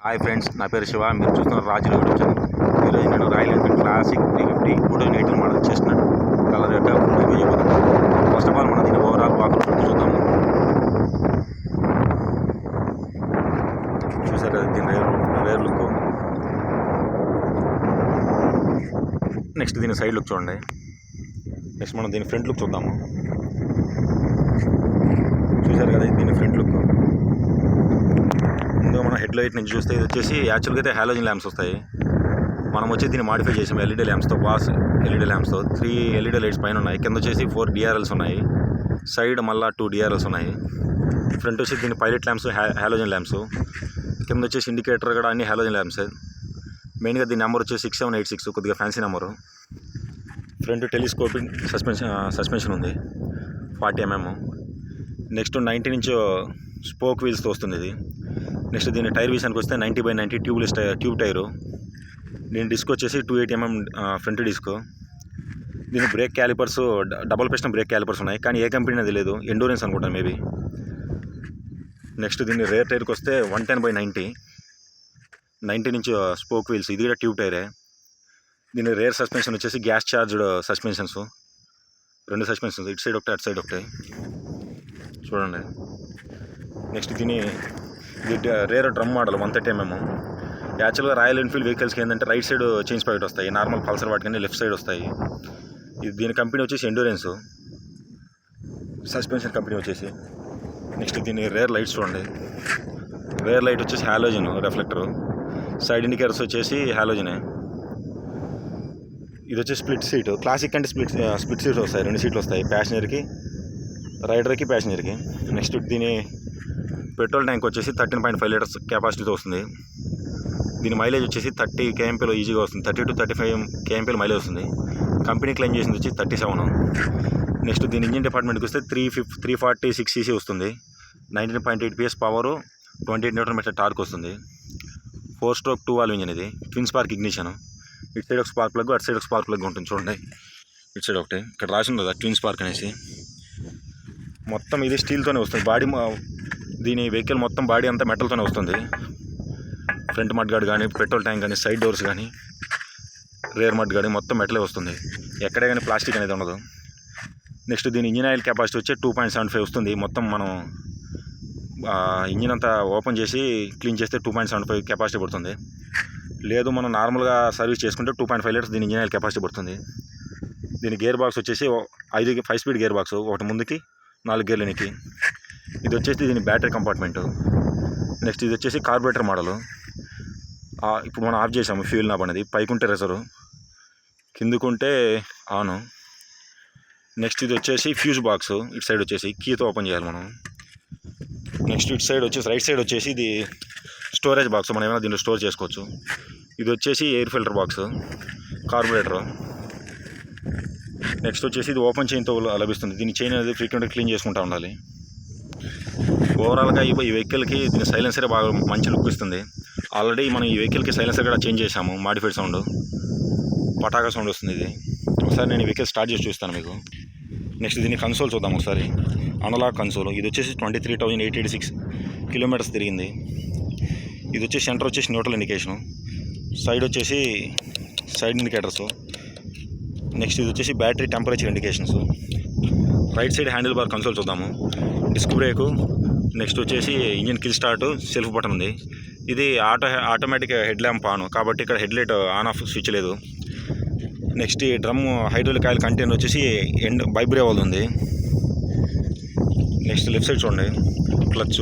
Hi friends, నా పేరు శివ. మీరు చూస్తున్న రాజుల యూట్యూబ్ ఛానల్. ఈరోజు నేను రాయల్ ఎన్ఫీల్డ్ క్లాసిక్ 350 2.8 మోడల్ చేస్తున్నాను. కలర్ యొక్క ఫుల్ రివ్యూ చేయబోతున్నాను. ఫస్ట్ ఆఫ్ ఆల్ మనం దీన్ని ఓవరాల్ వాకర్ చూద్దాము. చూసారు కదా దీని రేర్ లుక్. నెక్స్ట్ దీని సైడ్ లుక్ చూడండి. నెక్స్ట్ మనం దీని ఫ్రంట్ లుక్ చూద్దాము. చూసారు కదా దీని ఫ్రంట్ లుక్. ముందుగా మనం హెడ్ లైట్ నుంచి చూస్తే ఇది వచ్చేసి యాక్చువల్గా అయితే హాలోజన్ ల్యాంప్స్ వస్తాయి. మనం వచ్చి దీన్ని మాడిఫై చేసాము ఎల్ఈడీ ల్యాంప్స్తో. బాస్ ఎల్ఈడీ ల్యాంప్స్తో 3 ఎల్ఈడీ లైట్స్ పైన ఉన్నాయి. కింద వచ్చేసి 4 డిఆర్ఎల్స్ ఉన్నాయి. సైడ్ మళ్ళీ 2 డిఆర్ఎల్స్ ఉన్నాయి. ఫ్రంట్ వచ్చి దీని పైలట్ ల్యాంప్స్ హాలోజన్ ల్యాంప్స్. కింద వచ్చేసి ఇండికేటర్ కూడా అన్ని హాలోజన్ ల్యాంప్స్. మెయిన్గా దీని నెంబర్ వచ్చేసి 6786, కొద్దిగా fancy number. Front telescopic suspension ఉంది 40 mm. నెక్స్ట్ 90 ఇంచ్ స్పోక్ వీల్స్తో వస్తుంది ఇది. నెక్స్ట్ దీని టైర్ విషయానికి వస్తే 90/90 ట్యూబ్ టైరు. దీని డిస్క్ వచ్చేసి 280 mm ఫ్రంట్ డిస్క్. దీని break callipers double piston break callipers ఉన్నాయి, కానీ ఏ కంపెనీ అది లేదు, ఎండూరెన్స్ అనుకుంటాను మేబీ. నెక్స్ట్ దీని రేర్ టైర్కి వస్తే 110/90 19 ఇంచ్ స్పోక్ వీల్స్. ఇది కూడా ట్యూబ్ టైరే. దీని రేర్ సస్పెన్షన్ వచ్చేసి గ్యాస్ చార్జ్డ్ సస్పెన్షన్స్. 2 సస్పెన్షన్స్, ఇటు సైడ్ ఒకటి అటు సైడ్ ఒకటి చూడండి. నెక్స్ట్ దీని ఇది రేర్ డ్రమ్ మోడల్ 130 mm. యాక్చువల్గా రాయల్ ఎన్ఫీల్డ్ వెహికల్స్కి ఏంటంటే రైట్ సైడ్ చేంజ్ పాయింట్ వస్తాయి, నార్మల్ పల్సర్ వాటికన్నా లెఫ్ట్ సైడ్ వస్తాయి. ఇది దీని కంపెనీ వచ్చేసి ఎండూరెన్స్ సస్పెన్షన్ కంపెనీ వచ్చేసి. నెక్స్ట్ దీని రేర్ లైట్స్ చూడండి. రేర్ లైట్ వచ్చేసి హాలోజన్ రిఫ్లెక్టరు. సైడ్ ఇండికేటర్స్ వచ్చేసి హాలోజనే. ఇది వచ్చేసి స్ప్లిట్ సీట్. క్లాసిక్ అంటే స్ప్లిట్ సీట్స్ వస్తాయి, 2 సీట్లు వస్తాయి, ప్యాసింజర్కి, రైడర్కి, ప్యాసింజర్కి. నెక్స్ట్ దీని పెట్రోల్ ట్యాంక్ వచ్చేసి 13.5 లీటర్స్ కెపాసిటీతో వస్తుంది. దీని మైలేజ్ వచ్చేసి 30 kmpలో ఈజీగా వస్తుంది. 30 to 35 kmpలో మైలేజ్ వస్తుంది. కంపెనీ క్లెయిమ్ చేసింది వచ్చి 37. నెక్స్ట్ దీని ఇంజిన్ డిపార్ట్మెంట్కి వస్తే 346 cc వస్తుంది. 19.8 PS పవరు, 28 Nm టార్క్ వస్తుంది. 4 స్ట్రోక్ 2 వాల్వ్ ఇంజిన్ ఇది. Twin spark ignition. ఇటు సైడ్ ఒక స్పార్క్ ప్లగ్, అటు సైడ్ ఒక స్పార్క్ ప్లగ్ ఉంటుంది చూడండి. ఇటు సైడ్ ఒకటి, ఇక్కడ రాసి ఉంది కదా ట్విన్ స్పార్క్ అనేసి. మొత్తం ఇది స్టీల్తోనే వస్తుంది. బాడీ దీని వెహికల్ మొత్తం బాడీ అంతా మెటల్తోనే వస్తుంది. ఫ్రంట్ మడ్ గార్డ్ కానీ, పెట్రోల్ ట్యాంక్ కానీ, సైడ్ డోర్స్ కానీ, రేర్ మడ్ గార్డ్ మొత్తం మెటలే వస్తుంది. ఎక్కడే కానీ ప్లాస్టిక్ అనేది ఉండదు. నెక్స్ట్ దీని ఇంజిన్ ఆయిల్ కెపాసిటీ వచ్చి 2.75 వస్తుంది. మొత్తం మనం ఇంజిన్ అంతా ఓపెన్ చేసి క్లీన్ చేస్తే 2.75 కెపాసిటీ పడుతుంది. లేదు మనం నార్మల్గా సర్వీస్ చేసుకుంటే 2.5 లీటర్స్ దీని ఇంజిన్ ఆయిల్ కెపాసిటీ పడుతుంది. దీని గేర్ బాక్స్ వచ్చేసి 5 స్పీడ్ గేర్ బాక్స్, ఒకటి ముందుకి 4 గేర్లు వెనక్కి. ఇది వచ్చేసి దీని బ్యాటరీ కంపార్ట్మెంటు. నెక్స్ట్ ఇది వచ్చేసి కార్బొరేటర్ మోడలు. ఇప్పుడు మనం ఆఫ్ చేసాము ఫ్యూల్ నాబ్ అనేది. పైకుంటే రిజర్వ్, కిందకుంటే ఆను. నెక్స్ట్ ఇది వచ్చేసి ఫ్యూజ్ బాక్స్. ఇటు సైడ్ వచ్చేసి కీతో ఓపెన్ చేయాలి మనం. నెక్స్ట్ ఇటు సైడ్ వచ్చేసి రైట్ సైడ్ వచ్చేసి ఇది స్టోరేజ్ బాక్స్, మనం ఏమైనా దీంట్లో స్టోర్ చేసుకోవచ్చు. ఇది వచ్చేసి ఎయిర్ ఫిల్టర్ బాక్స్, కార్బొరేటరు. నెక్స్ట్ వచ్చేసి ఇది ఓపెన్ చైన్తో లభిస్తుంది. దీని చైన్ అనేది ఫ్రీక్వెంట్గా క్లీన్ చేసుకుంటూ ఉండాలి. ఓవరాల్గా ఈ వెహికల్కి దీని సైలెన్సరే బాగా మంచి లుక్ ఇస్తుంది. ఆల్రెడీ మనం ఈ వెహికల్కి సైలెన్సర్ కూడా చేంజ్ చేసాము, మాడిఫైడ్ సౌండ్, పటాకా సౌండ్ వస్తుంది ఇది. ఒకసారి నేను ఈ వెహికల్ స్టార్ట్ చేసి చూస్తాను మీకు. నెక్స్ట్ దీని కన్సోల్ చూద్దాం ఒకసారి. Analog console. ఇది వచ్చేసి 23,886 కిలోమీటర్స్ తిరిగింది. ఇది వచ్చేసి సెంటర్ వచ్చేసి న్యూట్రల్ ఇండికేషను. సైడ్ వచ్చేసి సైడ్ ఇండికేటర్స్. నెక్స్ట్ ఇది వచ్చేసి battery temperature indications. Right side handle bar console చూద్దాము. Disc brake. నెక్స్ట్ వచ్చేసి engine kill start, self button ఉంది. ఇది ఆటోమేటిక్ హెడ్ ల్యాంప్ ఆన్, కాబట్టి ఇక్కడ head light on off switch లేదు. నెక్స్ట్ ఈ డ్రమ్ హైడ్రాలిక్ ఆయిల్ కంటైనర్ వచ్చేసి వైబ్రేవల్ ఉంది. నెక్స్ట్ లెఫ్ట్ సైడ్ చూడండి క్లచ్.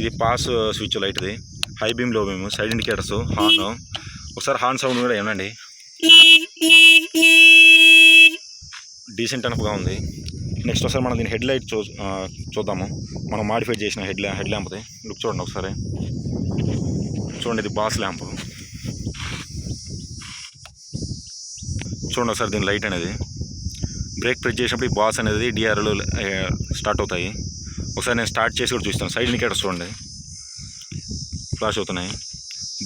ఇది పాస్ స్విచ్ లైట్ది, high beam, low beam, side indicators, horn. ఒకసారి హార్న్ సౌండ్ కూడా ఏనండి, డీసెంట్ అనపుగా ఉంది. నెక్స్ట్ ఒకసారి మనం దీని హెడ్ లైట్ చూద్దాము. మనం మాడిఫై చేసిన హెడ్ ల్యాంప్ది లుక్ చూడండి ఒకసారి. చూడండి ఇది బాస్ ల్యాంప్. చూడండి ఒకసారి దీని లైట్ అనేది. బ్రేక్ ప్రెస్ చేసినప్పుడు ఈ బాస్ అనేది డిఆర్ఎల్ స్టార్ట్ అవుతాయి. ఒకసారి నేను స్టార్ట్ చేసి కూడా చూస్తాను. సైడ్ ఇండికేటర్స్ చూడండి ఫ్లాష్ అవుతున్నాయి.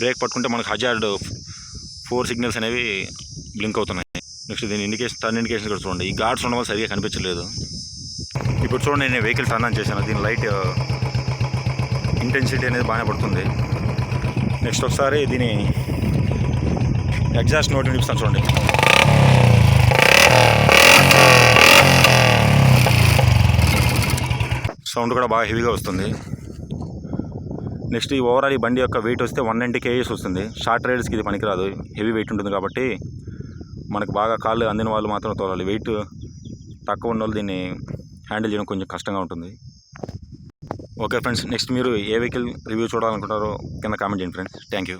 బ్రేక్ పట్టుకుంటే మనకు హజార్డ్ 4 సిగ్నల్స్ అనేవి బ్లింక్ అవుతున్నాయి. నెక్స్ట్ దీని టర్న్ ఇండికేషన్ కూడా చూడండి. ఈ గార్డ్స్ ఉండడం వల్ల సరిగా కనిపించలేదు. ఇప్పుడు చూడండి నేను వెహికల్ టర్న్ ఆన్ చేశాను. దీని లైట్ ఇంటెన్సిటీ అనేది బాగానే పడుతుంది. నెక్స్ట్ ఒకసారి దీని ఎగ్జాస్ట్ నోట్ వినిపిస్తాను చూడండి. సౌండ్ కూడా బాగా హెవీగా వస్తుంది. నెక్స్ట్ ఈ ఓవరాల్ ఈ బండి యొక్క వెయిట్ వస్తే 190 kgs వస్తుంది. షార్ట్ రైడర్స్కి ఇది పనికిరాదు, హెవీ వెయిట్ ఉంటుంది కాబట్టి మనకు బాగా కాళ్ళు అందిన వాళ్ళు మాత్రం తోలాలి. వెయిట్ తక్కువ ఉన్న వాళ్ళు దీన్ని హ్యాండిల్ చేయడం కొంచెం కష్టంగా ఉంటుంది. ఓకే ఫ్రెండ్స్, నెక్స్ట్ మీరు ఏ వెహికల్ రివ్యూ చూడాలనుకుంటారో కింద కామెంట్ చేయండి ఫ్రెండ్స్. Thank you.